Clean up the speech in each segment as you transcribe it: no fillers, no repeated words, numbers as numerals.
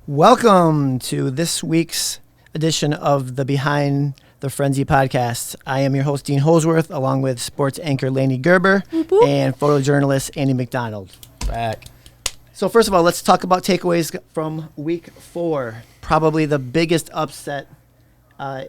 Welcome to this week's edition of the Behind the Frenzy podcast. I am your host, Dean Holzwarth, along with sports anchor Lainey Gerber and photojournalist Andy McDonald. Back. So first of all, let's talk about takeaways from week 4. Probably the biggest upset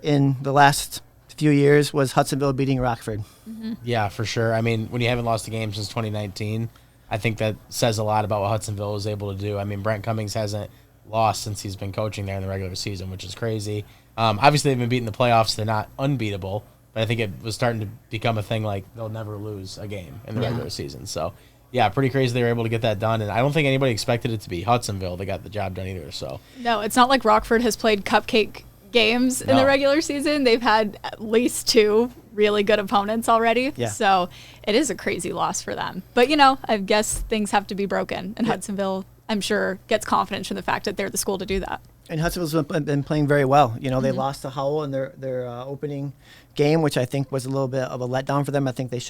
in the last few years was Hudsonville beating Rockford. Mm-hmm. Yeah, for sure. I mean, when you haven't lost a game since 2019, I think that says a lot about what Hudsonville was able to do. I mean, Brent Cummings hasn't lost since he's been coaching there in the regular season, which is crazy. Obviously, they've been beating the playoffs. They're not unbeatable, but I think it was starting to become a thing like they'll never lose a game in the regular season. So, yeah, pretty crazy they were able to get that done, and I don't think anybody expected it to be Hudsonville. They got the job done either. So No, it's not like Rockford has played cupcake games in the regular season. They've had at least 2 really good opponents already. Yeah. So it is a crazy loss for them. But, I guess things have to be broken, and Hudsonville, I'm sure, gets confidence from the fact that they're the school to do that. And Hudsonville's been playing very well. They lost to Howell in their opening game, which I think was a little bit of a letdown for them. I think they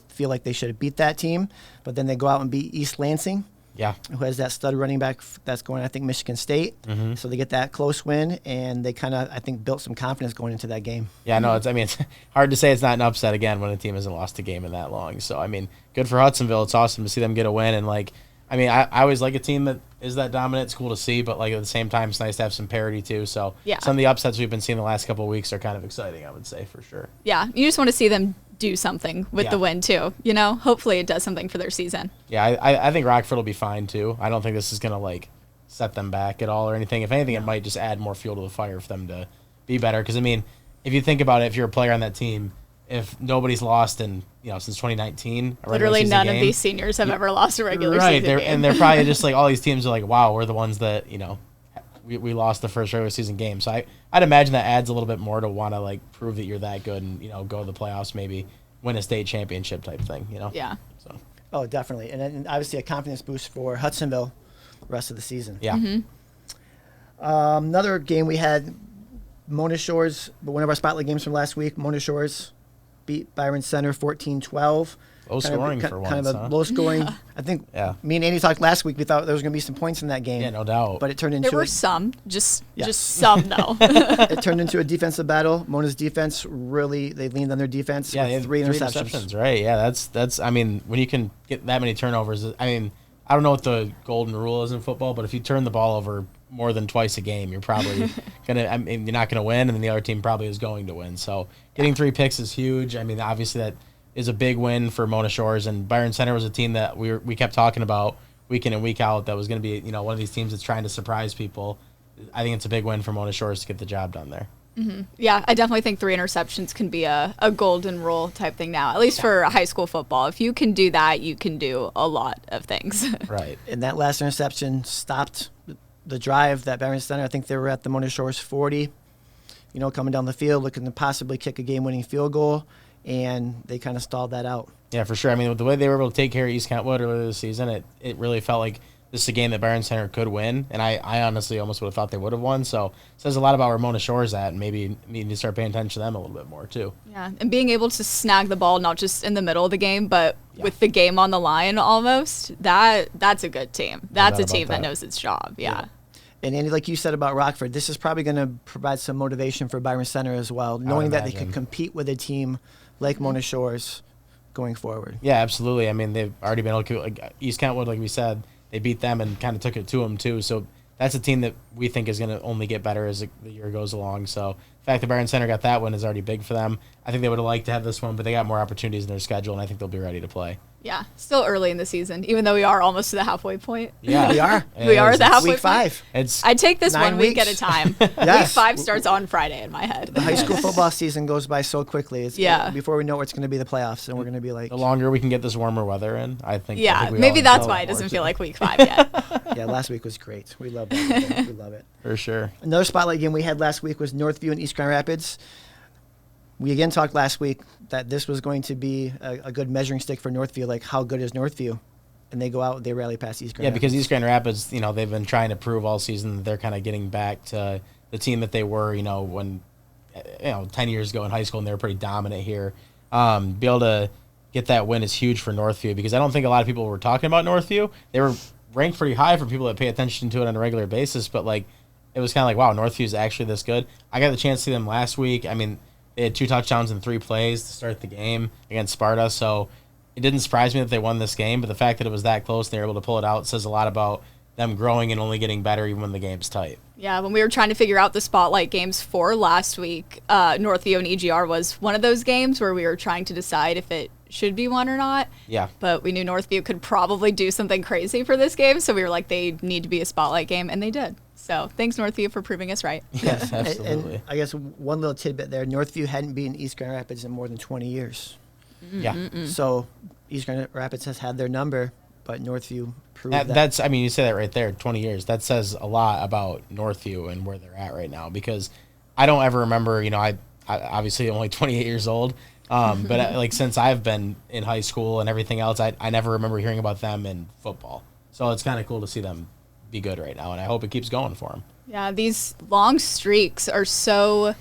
feel like they should have beat that team, but then they go out and beat East Lansing. yeah, Who has that stud running back that's going, I think, Michigan State. So they get that close win, and they kind of, I think, built some confidence going into that game. yeah. No, it's hard to say it's not an upset again when a team hasn't lost a game in that long. So good for Hudsonville. It's awesome to see them get a win, and I always like a team that is that dominant. It's cool to see, but at the same time, it's nice to have some parity too. So some of the upsets we've been seeing the last couple of weeks are kind of exciting, I would say, for sure. Yeah, you just want to see them do something with the win too. Hopefully it does something for their season. Yeah, I think Rockford will be fine too. I don't think this is gonna set them back at all or anything. If anything, it might just add more fuel to the fire for them to be better. Because if you think about it, if you're a player on that team, if nobody's lost in since 2019, Literally none of these seniors have ever lost a regular season game. And they're probably just all these teams are wow, we're the ones that we lost the first regular season game. So I'd imagine that adds a little bit more to want to prove that you're that good and go to the playoffs, maybe win a state championship type thing. Yeah. So. Oh, definitely, and then obviously a confidence boost for Hudsonville the rest of the season. Yeah. Another game we had, Mona Shores, one of our spotlight games from last week. Mona Shores beat Byron Center 14-12. Low scoring for once, kind of a low scoring. I think me and Andy talked last week. We thought there was going to be some points in that game. Yeah, no doubt. But it turned into there were some, just some though. It turned into a defensive battle. Mona's defense they leaned on their defense. Yeah, they had 3 interceptions. Right? Yeah, that's. When you can get that many turnovers, I don't know what the golden rule is in football, but if you turn the ball over more than twice a game, you're probably you're not gonna win, and then the other team probably is going to win. So getting 3 picks is huge. Obviously that is a big win for Mona Shores, and Byron Center was a team that we kept talking about week in and week out that was going to be one of these teams that's trying to surprise people. I think it's a big win for Mona Shores to get the job done there. Mm-hmm. Yeah, I definitely think 3 interceptions can be a golden rule type thing now, at least for high school football. If you can do that, you can do a lot of things. Right. And that last interception stopped the drive that Byron Center, I think they were at the Mona Shores 40, coming down the field, looking to possibly kick a game-winning field goal, and they kind of stalled that out. Yeah, for sure. The way they were able to take care of East Kentwood earlier this season, it really felt like this is a game that Byron Center could win, and I honestly almost would have thought they would have won. So it says a lot about where Mona Shore's at, and maybe needing to start paying attention to them a little bit more too. Yeah, and being able to snag the ball not just in the middle of the game, but with the game on the line almost, that's a good team. That's a team that knows its job. Yeah. And Andy, like you said about Rockford, this is probably going to provide some motivation for Byron Center as well, knowing that they could compete with a team like Mona Shores going forward. Yeah, absolutely. They've already been able to, East Kentwood, like we said, they beat them and kind of took it to them too. So that's a team that we think is going to only get better as the year goes along. So the fact that Byron Center got that one is already big for them. I think they would have liked to have this one, but they got more opportunities in their schedule, and I think they'll be ready to play. Yeah, still early in the season, even though we are almost to the halfway point. Yeah, we are. We are at the halfway week 5. Point. I take this 1 week at a time. Yes. Week 5 starts on Friday in my head. The high school football season goes by so quickly. Before we know it's going to be the playoffs, and we're going to be like... The longer we can get this warmer weather in, I think... Yeah, maybe that's why it doesn't feel like week 5 yet. Yeah, last week was great. We love that. We love it. For sure. Another spotlight game we had last week was Northview and East Grand Rapids. We again talked last week that this was going to be a good measuring stick for Northview, like how good is Northview? And they go out, they rally past East Grand Rapids. Yeah, because East Grand Rapids, they've been trying to prove all season that they're kind of getting back to the team that they were, when 10 years ago in high school, and they were pretty dominant here. Be able to get that win is huge for Northview, because I don't think a lot of people were talking about Northview. They were ranked pretty high for people that pay attention to it on a regular basis, but like it was kind of like, wow, Northview's actually this good. I got the chance to see them last week. I mean, they had 2 touchdowns in 3 plays to start the game against Sparta, so it didn't surprise me that they won this game, but the fact that it was that close and they were able to pull it out says a lot about them growing and only getting better even when the game's tight. Yeah, when we were trying to figure out the spotlight games for last week, Northview and EGR was one of those games where we were trying to decide if it should be one or not. Yeah. But we knew Northview could probably do something crazy for this game, so we were like, they need to be a spotlight game, and they did. So thanks, Northview, for proving us right. Yes, absolutely. And I guess one little tidbit there, Northview hadn't beaten East Grand Rapids in more than 20 years. Yeah. So East Grand Rapids has had their number, but Northview proved that. That's, I mean, you say that right there, 20 years. That says a lot about Northview and where they're at right now, because I don't ever remember, I obviously only 28 years old, but like since I've been in high school and everything else, I never remember hearing about them in football. So it's kind of cool to see them be good right now, and I hope it keeps going for them. Yeah, these long streaks are so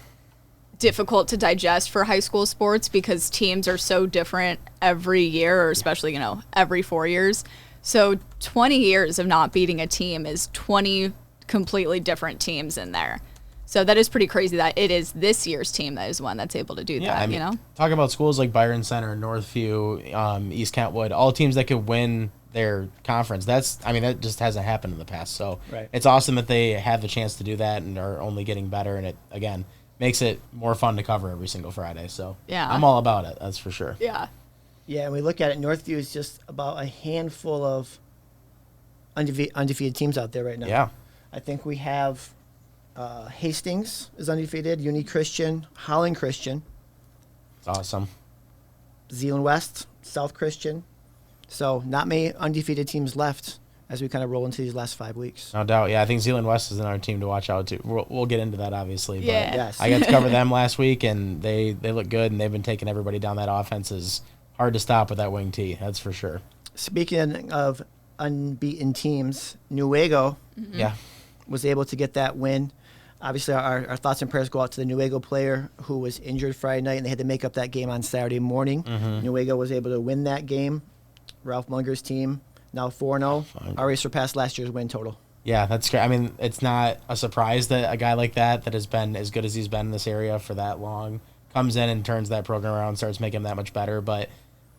difficult to digest for high school sports because teams are so different every year, or especially, every 4 years. So 20 years of not beating a team is 20 completely different teams in there. So that is pretty crazy that it is this year's team that is one that's able to do that, I mean, talk about schools like Byron Center, Northview, East Kentwood, all teams that could win their conference. That just hasn't happened in the past. So It's awesome that they have the chance to do that and are only getting better. And it, again, makes it more fun to cover every single Friday. So yeah, I'm all about it. That's for sure. Yeah. Yeah, and we look at it, Northview is just about a handful of undefeated teams out there right now. Yeah. I think we have Hastings is undefeated, Uni Christian, Holland Christian. It's awesome. Zeeland West, South Christian. So not many undefeated teams left as we kind of roll into these last 5 weeks. No doubt. Yeah, I think Zeeland West is another team to watch out to. We'll get into that, obviously. But yeah. Yes. I got to cover them last week, and they look good, and they've been taking everybody down. That offense is hard to stop with that wing T, that's for sure. Speaking of unbeaten teams, Newaygo was able to get that win. Obviously, our thoughts and prayers go out to the Newaygo player who was injured Friday night, and they had to make up that game on Saturday morning. Newaygo was able to win that game. Ralph Munger's team, now 4-0, already surpassed last year's win total. Yeah, that's great. I mean, it's not a surprise that a guy like that has been as good as he's been in this area for that long comes in and turns that program around and starts making them that much better. But,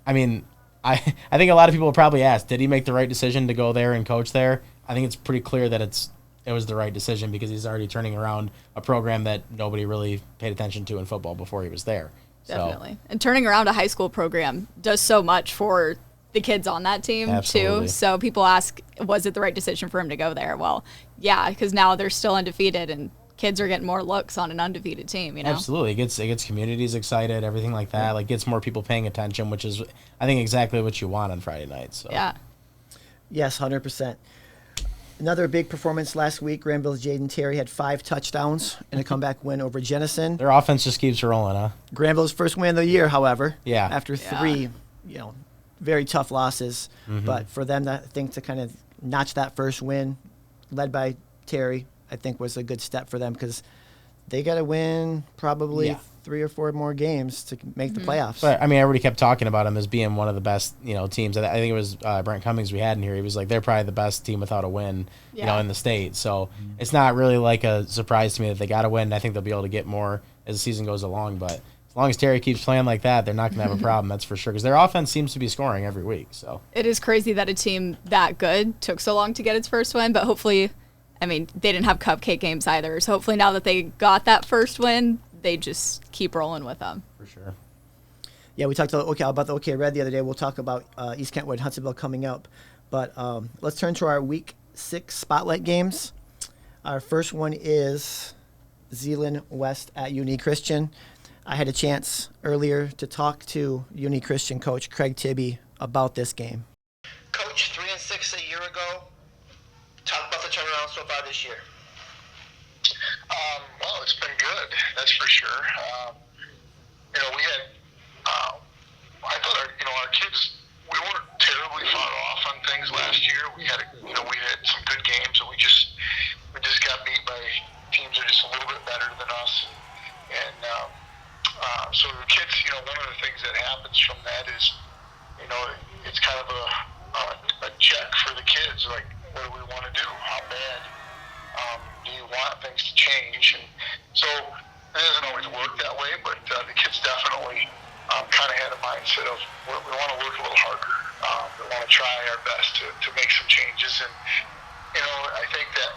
I mean, I think a lot of people will probably ask, did he make the right decision to go there and coach there? I think it's pretty clear that it was the right decision because he's already turning around a program that nobody really paid attention to in football before he was there. Definitely. And turning around a high school program does so much for the kids on that team, Absolutely. too. So people ask, was it the right decision for him to go there? Well, yeah, because now they're still undefeated, and kids are getting more looks on an undefeated team, Absolutely. It gets communities excited, everything like that. Like, gets more people paying attention, which is, I think, exactly what you want on Friday nights. So. Yeah. Yes, 100%. Another big performance last week. Granville's Jaden Terry had 5 touchdowns in a comeback win over Jenison. Their offense just keeps rolling, huh? Granville's first win of the year, however. Yeah. After 3, very tough losses. But for them, I think, to kind of notch that first win, led by Terry, I think was a good step for them because they got to win probably 3 or 4 more games to make the playoffs. But, I mean, everybody kept talking about them as being one of the best, teams. I think it was Brent Cummings we had in here. He was like, they're probably the best team without a win, in the state. So it's not really like a surprise to me that they got to win. I think they'll be able to get more as the season goes along. But as long as Terry keeps playing like that, they're not going to have a problem, that's for sure, because their offense seems to be scoring every week. So it is crazy that a team that good took so long to get its first win, but hopefully, I mean, they didn't have cupcake games either. So hopefully now that they got that first win, they just keep rolling with them. For sure. Yeah, we talked about the OK Red the other day. We'll talk about East Kentwood, Hudsonville coming up. But let's turn to our Week 6 spotlight games. Our first one is Zeeland West at Uni Christian. I had a chance earlier to talk to Uni Christian coach Craig Tibby about this game. Coach, 3-6 a year ago. Talk about the turnaround so far this year. Well, it's been good, that's for sure. We had, I thought our kids, we weren't terribly far off on things last year. We had, we had some good games, and we just got beat by teams that are just a little bit better than us. And so the kids, one of the things that happens from that is, it's kind of a check for the kids. Like, want things to change. And so it doesn't always work that way, but the kids definitely kind of had a mindset of we want to work a little harder. We want to try our best to make some changes. And, I think that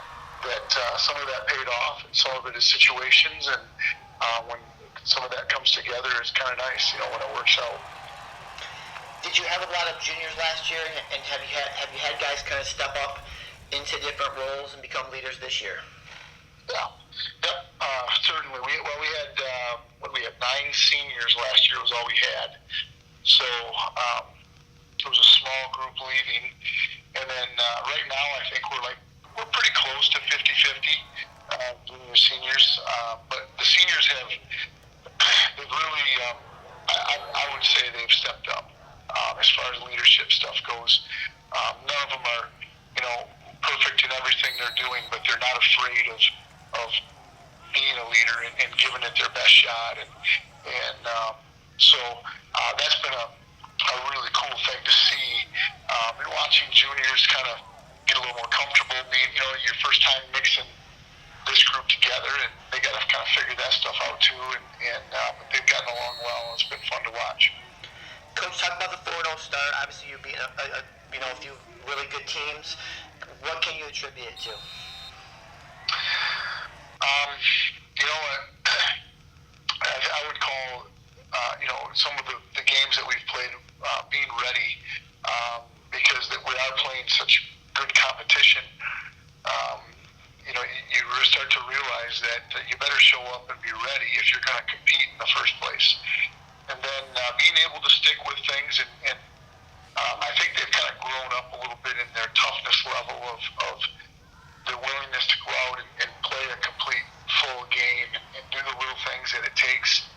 some of that paid off, and some of it is situations. And when some of that comes together, it's kind of nice, when it works out. Did you have a lot of juniors last year, and have you had guys kind of step up into different roles and become leaders this year? Yeah. Yep. Certainly. We had 9 seniors last year was all we had. So it was a small group leaving, and then right now I think we're pretty close to 50-50 junior seniors. But the seniors they've really I would say they've stepped up. As far as leadership stuff goes, none of them are, perfect in everything they're doing, but they're not afraid of being a leader and giving it their best shot, and so that's been a really cool thing to see. And watching juniors kind of get a little more comfortable being, your first time mixing this group together, and they got to kind of figure that stuff out too, and they've gotten along well, and it's been fun to watch. Coach, talk about the 4-0 start. Obviously, you beat a few really good teams. What can you attribute it to? You know what? I would call, some of the games that we've played being ready, because that we are playing such good competition. You start to realize that you better show up and be ready if you're going to compete in the first place. And then being able to stick with things, and I think they've kind of grown up a little bit in their toughness level of their willingness to go out and play a complete full game and do the little things that it takes.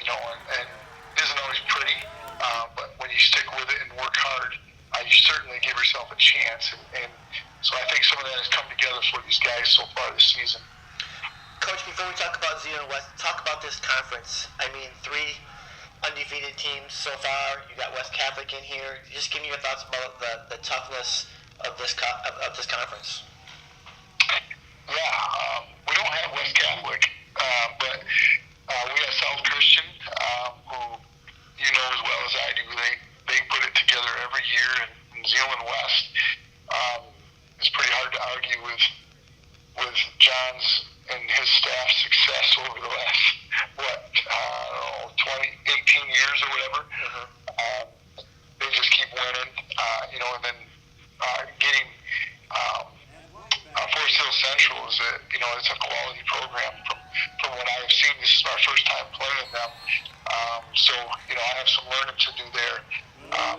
And it isn't always pretty, but when you stick with it and work hard, you certainly give yourself a chance. And so I think some of that has come together for these guys so far this season. Coach, before we talk about Zeeland West, talk about this conference. 3 undefeated teams so far. You got West Catholic in here. Just give me your thoughts about the toughness of this conference. Yeah, we don't have West Catholic, but we have South Christian, who as well as I do. They put it together every year, and Zeeland West. It's pretty hard to argue with John's and his staff's success over the last 18 years or whatever. They just keep winning, and then getting Forest Hill Central is it's a quality program from what I've seen. This is my first time playing them, so I have some learning to do there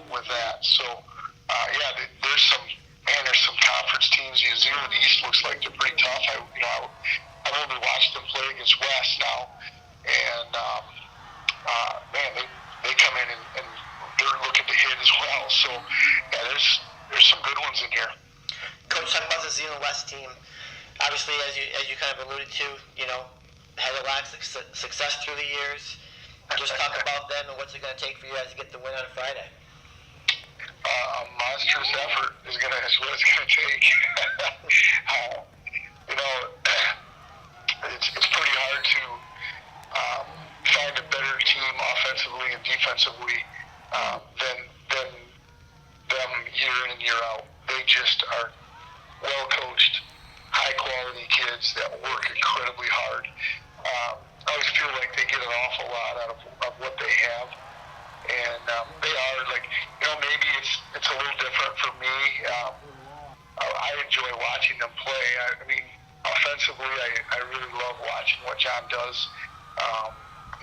with that. So there's some conference teams. Zeeland East looks like they're pretty tough. I've only watched them play against West now, and they come in and they're looking to hit as well. So there's some good ones in here. Coach, talk about the Zeeland West team. Obviously, as you kind of alluded to, had a lot of success through the years. Just talk about them and what's it going to take for you guys to get the win on Friday. A monstrous effort is what it's going to take. It's pretty hard to find a better team offensively and defensively than them year in and year out. They just are well coached, high quality kids that work incredibly hard. I always feel like they get an awful lot out of what they have, and they are maybe it's a little different for me. I enjoy watching them play. Offensively, I really love watching what John does.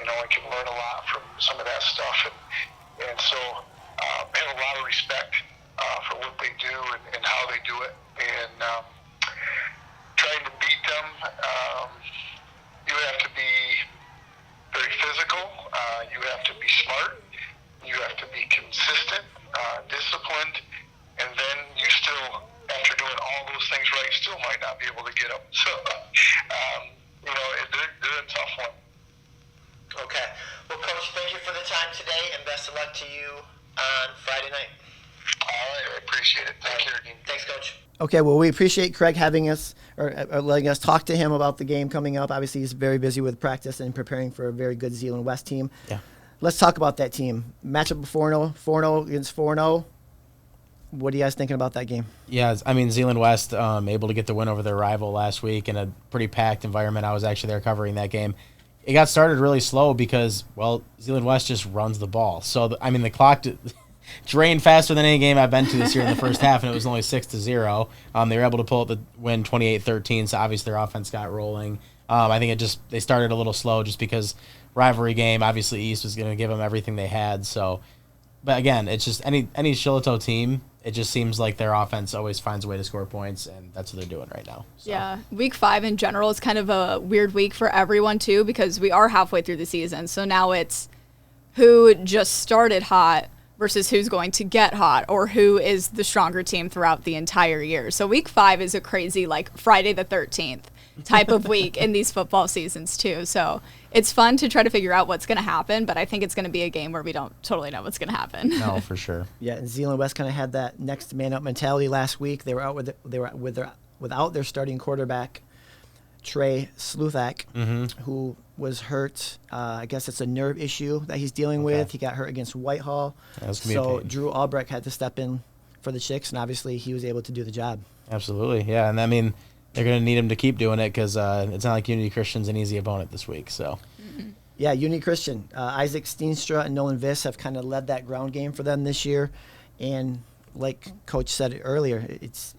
I can learn a lot from some of that stuff, and so I have a lot of respect for what they do and how they do it, and trying to beat them, you have to be very physical, you have to be smart, you have to be consistent, disciplined, and then you still, after doing all those things right, still might not be able to get them. So, they're a tough one. Okay. Well, Coach, thank you for the time today, and best of luck to you on Friday night. All right, I appreciate it. Thank you. Thanks, Coach. Okay, well, we appreciate Craig having us or letting us talk to him about the game coming up. Obviously, he's very busy with practice and preparing for a very good Zeeland West team. Yeah. Let's talk about that team. Matchup of 4-0 against 4-0. What are you guys thinking about that game? Yeah, I mean, Zeeland West able to get the win over their rival last week in a pretty packed environment. I was actually there covering that game. It got started really slow because, well, Zeeland West just runs the ball. So, the clock drained faster than any game I've been to this year in the first half, and it was only 6-0. They were able to pull out the win 28-13, so obviously their offense got rolling. I think they started a little slow just because rivalry game. Obviously, East was going to give them everything they had. So, but again, it's just any Shiloh team. It just seems like their offense always finds a way to score points, and that's what they're doing right now. So. Yeah, week 5 in general is kind of a weird week for everyone too, because we are halfway through the season. So now it's who just started hot versus who's going to get hot, or who is the stronger team throughout the entire year. So week 5 is a crazy, like, Friday the 13th type of week in these football seasons too. So it's fun to try to figure out what's going to happen, but I think it's going to be a game where we don't totally know what's going to happen. No, for sure. Yeah, and Zeeland West kind of had that next man up mentality last week. They were out without their starting quarterback, Trey Sluthak, who was hurt. I guess it's a nerve issue that he's dealing with. He got hurt against Whitehall. So Drew Albrecht had to step in for the Chicks, and obviously he was able to do the job. Absolutely, yeah. And I mean, they're going to need him to keep doing it because it's not like Unity Christian's an easy opponent this week. So, Yeah, Unity Christian. Isaac Steenstra and Nolan Viss have kind of led that ground game for them this year. And like Coach said earlier, it's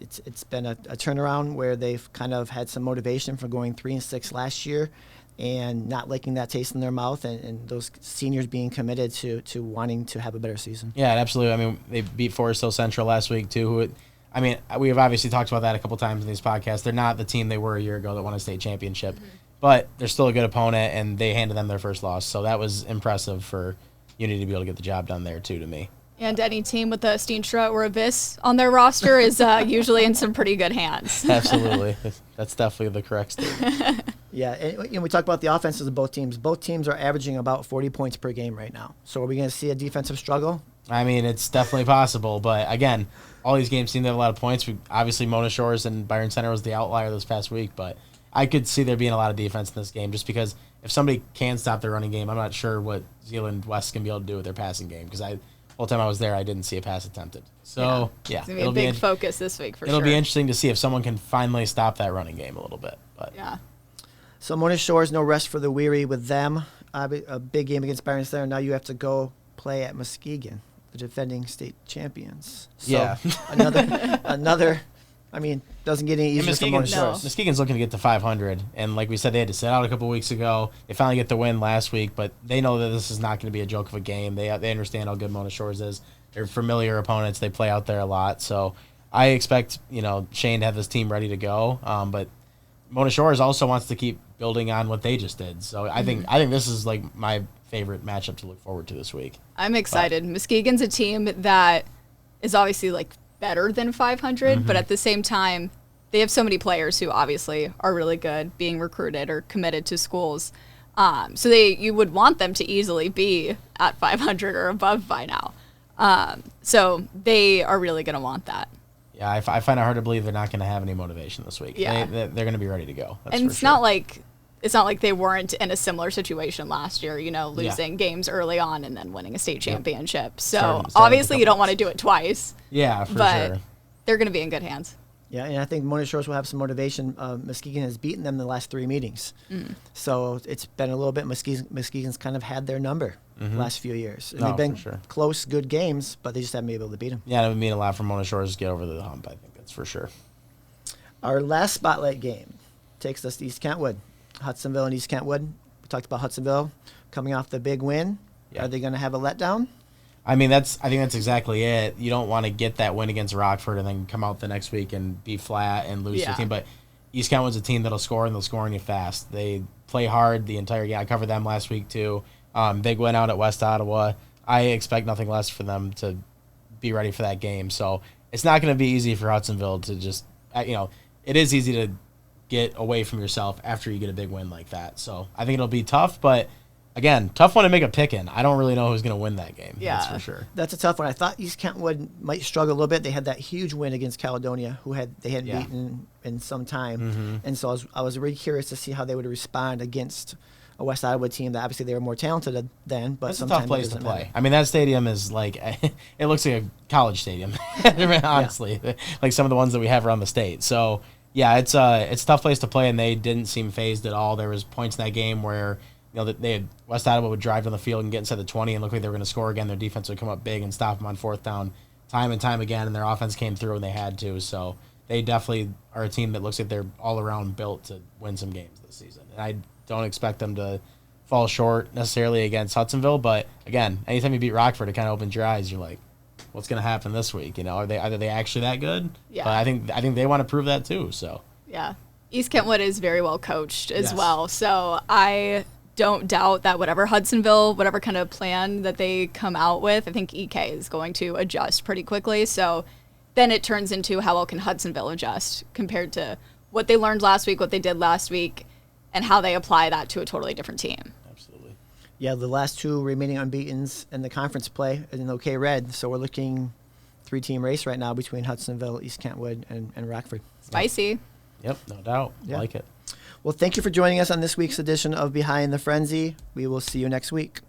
been a turnaround where they've kind of had some motivation for going 3-6 last year and not liking that taste in their mouth, and those seniors being committed to wanting to have a better season. Yeah, absolutely. I mean, they beat Forest Hill Central last week, too. We have obviously talked about that a couple times in these podcasts. They're not the team they were a year ago that won a state championship, but they're still a good opponent, and they handed them their first loss. So that was impressive for Unity to be able to get the job done there, too, to me. And any team with a Steenstra or a Viss on their roster is usually in some pretty good hands. Absolutely. That's definitely the correct statement. Yeah, and we talk about the offenses of both teams. Both teams are averaging about 40 points per game right now. So are we going to see a defensive struggle? I mean, it's definitely possible. But, again, all these games seem to have a lot of points. Obviously, Mona Shores and Byron Center was the outlier this past week. But I could see there being a lot of defense in this game just because if somebody can stop their running game, I'm not sure what Zeeland West can be able to do with their passing game because the whole time I was there, I didn't see a pass attempted. So, yeah. It's going to be a big focus this week for sure. It'll be interesting to see if someone can finally stop that running game a little bit. But yeah. So Mona Shores, no rest for the weary with them. A big game against Byron Center. Now you have to go play at Muskegon, the defending state champions. So yeah. another. I mean, doesn't get any easier for Mona Shores. Muskegon's looking to get to 500, and like we said, they had to sit out a couple weeks ago. They finally get the win last week, but they know that this is not going to be a joke of a game. They understand how good Mona Shores is. They're familiar opponents. They play out there a lot, so I expect Shane to have this team ready to go. But Mona Shores also wants to keep building on what they just did. So I think this is like my favorite matchup to look forward to this week. I'm excited. Muskegon's a team that is obviously like better than 500, but at the same time, they have so many players who obviously are really good, being recruited or committed to schools. So you would want them to easily be at 500 or above by now. So they are really going to want that. Yeah, I find it hard to believe they're not going to have any motivation this week. Yeah. They're going to be ready to go. That's and for it's sure. not like they weren't in a similar situation last year, losing games early on and then winning a state championship. So Starting obviously with you don't want to do it twice. Yeah, for but sure. They're going to be in good hands. Yeah, and I think Mona Shores will have some motivation. Muskegon has beaten them the last 3 meetings. So it's been a little bit, Muskegon's kind of had their number the last few years. And they've been close, good games, but they just haven't been able to beat them. Yeah, it would mean a lot for Mona Shores to get over the hump, I think that's for sure. Our last spotlight game takes us to East Kentwood. Hudsonville and East Kentwood. We talked about Hudsonville coming off the big win. Yeah. Are they going to have a letdown? I mean, I think that's exactly it. You don't want to get that win against Rockford and then come out the next week and be flat and lose to a team. But East Kentwood's a team that'll score, and they'll score on you fast. They play hard the entire game. I covered them last week, too. Big win out at West Ottawa. I expect nothing less for them to be ready for that game. So it's not going to be easy for Hudsonville to just, it is easy to get away from yourself after you get a big win like that. So I think it'll be tough, but again, tough one to make a pick in. I don't really know who's going to win that game. That's Yeah. for sure. That's a tough one. I thought East Kentwood might struggle a little bit. They had that huge win against Caledonia, they hadn't Yeah. beaten in some time, and so I was really curious to see how they would respond against a West Iowa team that obviously they were more talented than. But That's a sometimes tough it place to doesn't play. matter. I mean, that stadium is like, it looks like a college stadium, honestly, like some of the ones that we have around the state. So, yeah, it's a tough place to play, and they didn't seem phased at all. There was points in that game where, West Iowa would drive down the field and get inside the 20 and look like they were going to score again. Their defense would come up big and stop them on fourth down time and time again, and their offense came through when they had to. So they definitely are a team that looks like they're all around built to win some games this season. And I don't expect them to fall short necessarily against Hudsonville, but again, anytime you beat Rockford, it kind of opens your eyes. You're like, what's going to happen this week? Are they actually that good? Yeah. But I think they want to prove that too. So Yeah. East Kentwood is very well coached as Yes. well. So I don't doubt that whatever kind of plan that they come out with, I think EK is going to adjust pretty quickly. So then it turns into how well can Hudsonville adjust compared to what they learned last week, what they did last week, and how they apply that to a totally different team. absolutely. Yeah, the last two remaining unbeatens in the conference play in OK Red. So we're looking 3-team race right now between Hudsonville, East Kentwood, and Rockford. Spicy. Yep, no doubt. Yeah. I like it. Well, thank you for joining us on this week's edition of Behind the Frenzy. We will see you next week.